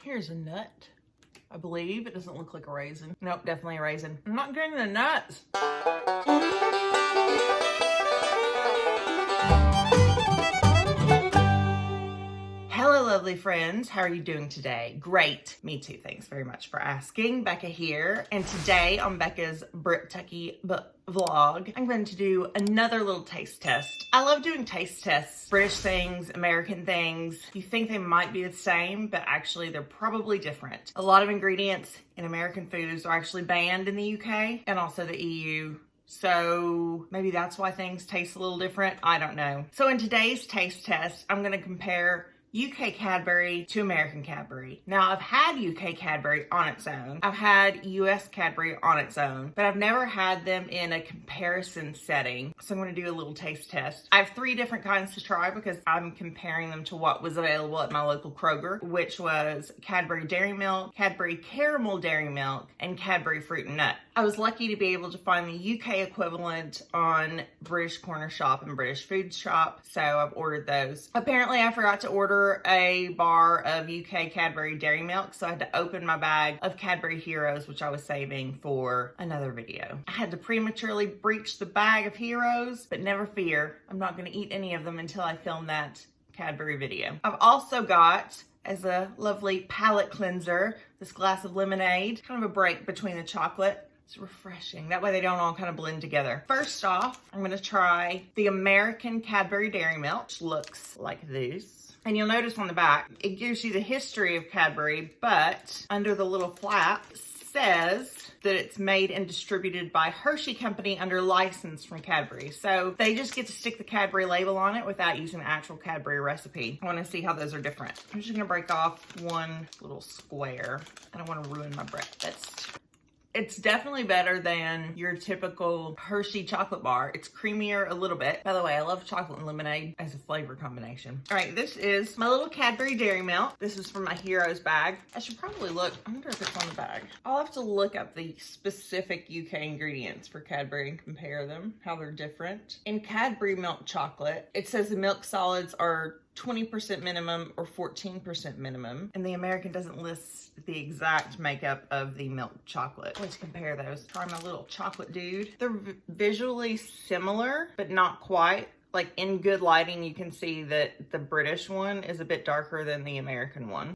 Here's a nut. I believe it doesn't look like a raisin. Nope, definitely a raisin. I'm not getting the nuts. Hello, lovely friends. How are you doing today? Great. Me too. Thanks very much for asking. Becca here. And today on Becca's Brit-Tucky vlog, I'm going to do another little taste test. I love doing taste tests. British things, American things. You think they might be the same, but actually they're probably different. A lot of ingredients in American foods are actually banned in the UK and also the EU. So maybe that's why things taste a little different. I don't know. So in today's taste test, I'm going to compare UK Cadbury to American Cadbury. Now, I've had UK Cadbury on its own. I've had US Cadbury on its own, but I've never had them in a comparison setting. So I'm going to do a little taste test. I have 3 different kinds to try because I'm comparing them to what was available at my local Kroger, which was Cadbury Dairy Milk, Cadbury Caramel Dairy Milk, and Cadbury Fruit and Nut. I was lucky to be able to find the UK equivalent on British Corner Shop and British Food Shop, so I've ordered those. Apparently, I forgot to order a bar of UK Cadbury Dairy Milk, so I had to open my bag of Cadbury Heroes, which I was saving for another video. I had to prematurely breach the bag of Heroes, but never fear, I'm not going to eat any of them until I film that Cadbury video. I've also got, as a lovely palate cleanser, this glass of lemonade, kind of a break between the chocolate. It's refreshing. That way they don't all kind of blend together. First off, I'm going to try the American Cadbury Dairy Milk, which looks like this. And you'll notice on the back, it gives you the history of Cadbury, but under the little flap says that it's made and distributed by Hershey Company under license from Cadbury. So they just get to stick the Cadbury label on it without using the actual Cadbury recipe. I want to see how those are different. I'm just going to break off one little square. I don't want to ruin my breakfast. It's definitely better than your typical Hershey chocolate bar. It's creamier a little bit. By the way, I love chocolate and lemonade as a flavor combination. All right, this is my little Cadbury Dairy Milk. This is from my Heroes bag. I should probably look. I wonder if it's on the bag. I'll have to look up the specific UK ingredients for Cadbury and compare them, how they're different. In Cadbury milk chocolate, it says the milk solids are 20% minimum or 14% minimum. And the American doesn't list the exact makeup of the milk chocolate. Let's compare those. Try my little chocolate dude. They're visually similar, but not quite. Like in good lighting, you can see that the British one is a bit darker than the American one.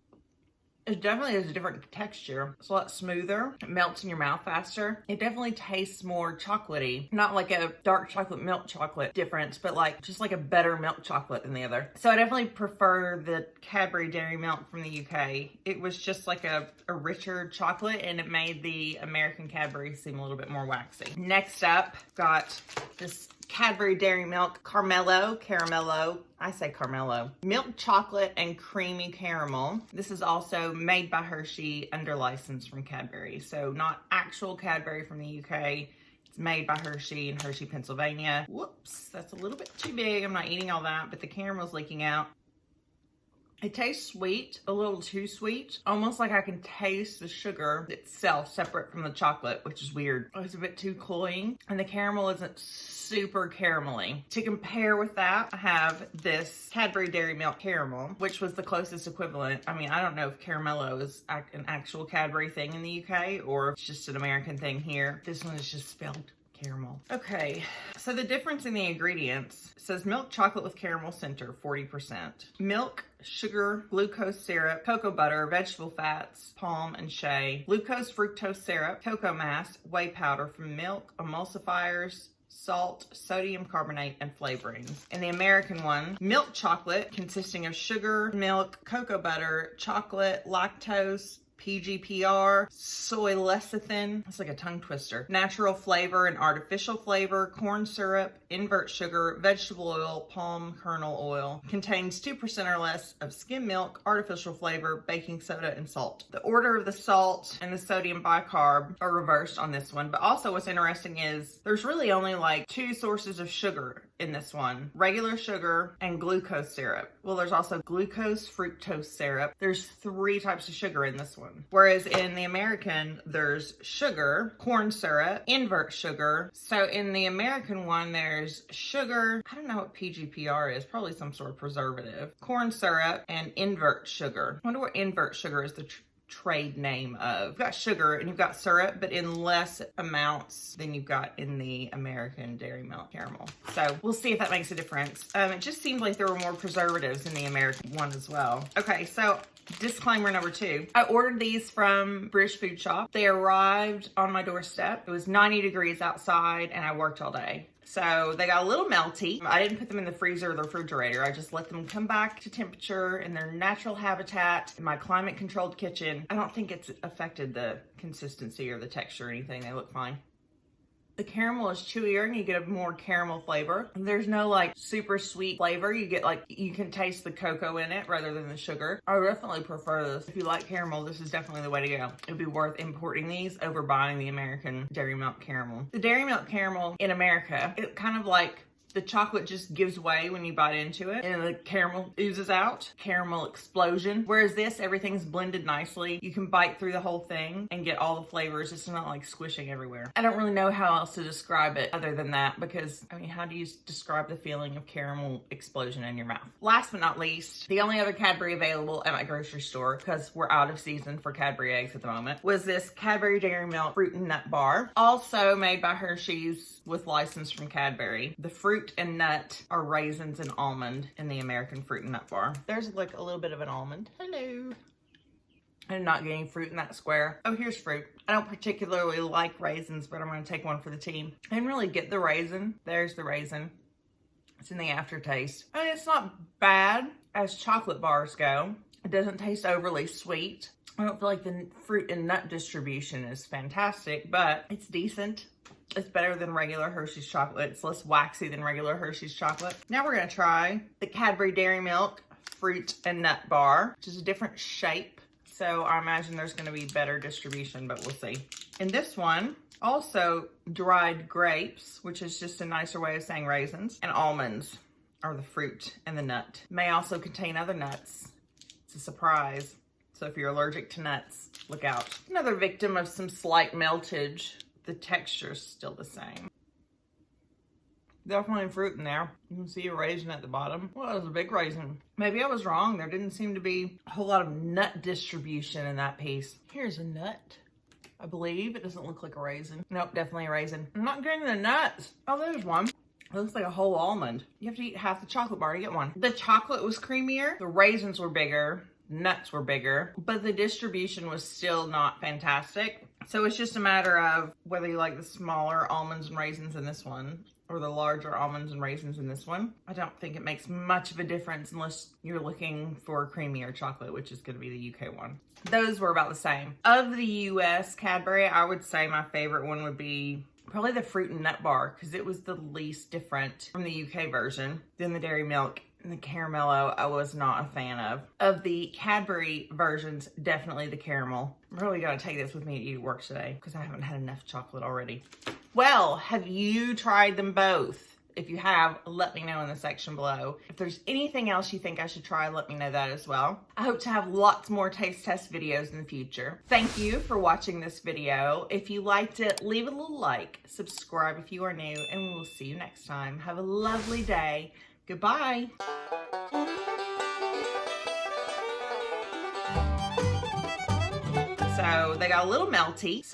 It definitely has a different texture. It's a lot smoother. It melts in your mouth faster. It definitely tastes more chocolatey. Not like a dark chocolate milk chocolate difference, but like just like a better milk chocolate than the other. So I definitely prefer the Cadbury Dairy Milk from the UK. It was just like a richer chocolate and it made the American Cadbury seem a little bit more waxy. Next up, got this Cadbury Dairy Milk Caramello, I say Carmelo, milk chocolate and creamy caramel. This is also made by Hershey under license from Cadbury. So not actual Cadbury from the UK. It's made by Hershey in Hershey, Pennsylvania. Whoops, that's a little bit too big. I'm not eating all that, but the caramel's leaking out. It tastes sweet, a little too sweet. Almost like I can taste the sugar itself separate from the chocolate, which is weird. It's a bit too cloying, and the caramel isn't super caramelly. To compare with that, I have this Cadbury Dairy Milk Caramel, which was the closest equivalent. I mean, I don't know if caramello is an actual Cadbury thing in the UK or if it's just an American thing here. This one is just spelled caramel. Okay, so the difference in the ingredients says milk chocolate with caramel center, 40%. Milk, sugar, glucose syrup, cocoa butter, vegetable fats, palm and shea, glucose fructose syrup, cocoa mass, whey powder from milk, emulsifiers, salt, sodium carbonate, and flavoring. In the American one, milk chocolate consisting of sugar, milk, cocoa butter, chocolate, lactose, PGPR, soy lecithin, it's like a tongue twister, natural flavor and artificial flavor, corn syrup, invert sugar, vegetable oil, palm kernel oil, contains 2% or less of skim milk, artificial flavor, baking soda, and salt. The order of the salt and the sodium bicarb are reversed on this one, but also what's interesting is there's really only like 2 sources of sugar in this one: regular sugar and glucose syrup. Well, there's also glucose fructose syrup. There's 3 types of sugar in this one. Whereas in the American, there's sugar, corn syrup, invert sugar. So in the American one, there's sugar, I don't know what PGPR is, probably some sort of preservative, corn syrup, and invert sugar. I wonder what invert sugar is the trade name of. You've got sugar and you've got syrup, but in less amounts than you've got in the American dairy milk caramel. So we'll see if that makes a difference. It just seems like there were more preservatives in the American one as well. Okay, so disclaimer number 2. I ordered these from British Food Shop. They arrived on my doorstep. It was 90 degrees outside and I worked all day. So they got a little melty. I didn't put them in the freezer or the refrigerator. I just let them come back to temperature in their natural habitat in my climate controlled kitchen. I don't think it's affected the consistency or the texture or anything. They look fine. The caramel is chewier and you get a more caramel flavor. There's no like super sweet flavor. You get like, you can taste the cocoa in it rather than the sugar. I definitely prefer this. If you like caramel, this is definitely the way to go. It'd be worth importing these over buying the American dairy milk caramel. The dairy milk caramel in America, it kind of like, the chocolate just gives way when you bite into it and the caramel oozes out. Caramel explosion. Whereas this, everything's blended nicely. You can bite through the whole thing and get all the flavors. It's not like squishing everywhere. I don't really know how else to describe it other than that because, I mean, how do you describe the feeling of caramel explosion in your mouth? Last but not least, the only other Cadbury available at my grocery store, because we're out of season for Cadbury eggs at the moment, was this Cadbury Dairy Milk Fruit and Nut Bar. Also made by Hershey's with license from Cadbury. The fruit and nut are raisins and almond in the American fruit and nut bar. There's like a little bit of an almond. Hello. I'm not getting fruit in that square. Oh, here's fruit. I don't particularly like raisins, but I'm going to take one for the team. I didn't really get the raisin. There's the raisin. It's in the aftertaste. I mean, it's not bad as chocolate bars go. It doesn't taste overly sweet. I don't feel like the fruit and nut distribution is fantastic, but it's decent. It's better than regular Hershey's chocolate. It's less waxy than regular Hershey's chocolate. Now we're gonna try the Cadbury Dairy Milk Fruit and Nut Bar, which is a different shape. So I imagine there's gonna be better distribution, but we'll see. In this one, also dried grapes, which is just a nicer way of saying raisins, and almonds are the fruit and the nut. May also contain other nuts. It's a surprise. So if you're allergic to nuts, look out. Another victim of some slight meltage. The texture's still the same. Definitely fruit in there. You can see a raisin at the bottom. Well, it was a big raisin. Maybe I was wrong. There didn't seem to be a whole lot of nut distribution in that piece. Here's a nut, I believe. It doesn't look like a raisin. Nope, definitely a raisin. I'm not getting the nuts. Oh, there's one. It looks like a whole almond. You have to eat half the chocolate bar to get one. The chocolate was creamier. The raisins were bigger. Nuts were bigger, but the distribution was still not fantastic. So it's just a matter of whether you like the smaller almonds and raisins in this one or the larger almonds and raisins in this one. I don't think it makes much of a difference unless you're looking for creamier chocolate, which is going to be the UK one. Those were about the same. Of the US Cadbury, I would say my favorite one would be probably the fruit and nut bar because it was the least different from the UK version than the dairy milk. And the caramello, I was not a fan of. Of the Cadbury versions, definitely the caramel. I'm really gonna take this with me to eat at work today because I haven't had enough chocolate already. Well, have you tried them both? If you have, let me know in the section below. If there's anything else you think I should try, let me know that as well. I hope to have lots more taste test videos in the future. Thank you for watching this video. If you liked it, leave a little like, subscribe if you are new, and we will see you next time. Have a lovely day. Goodbye. So they got a little melty.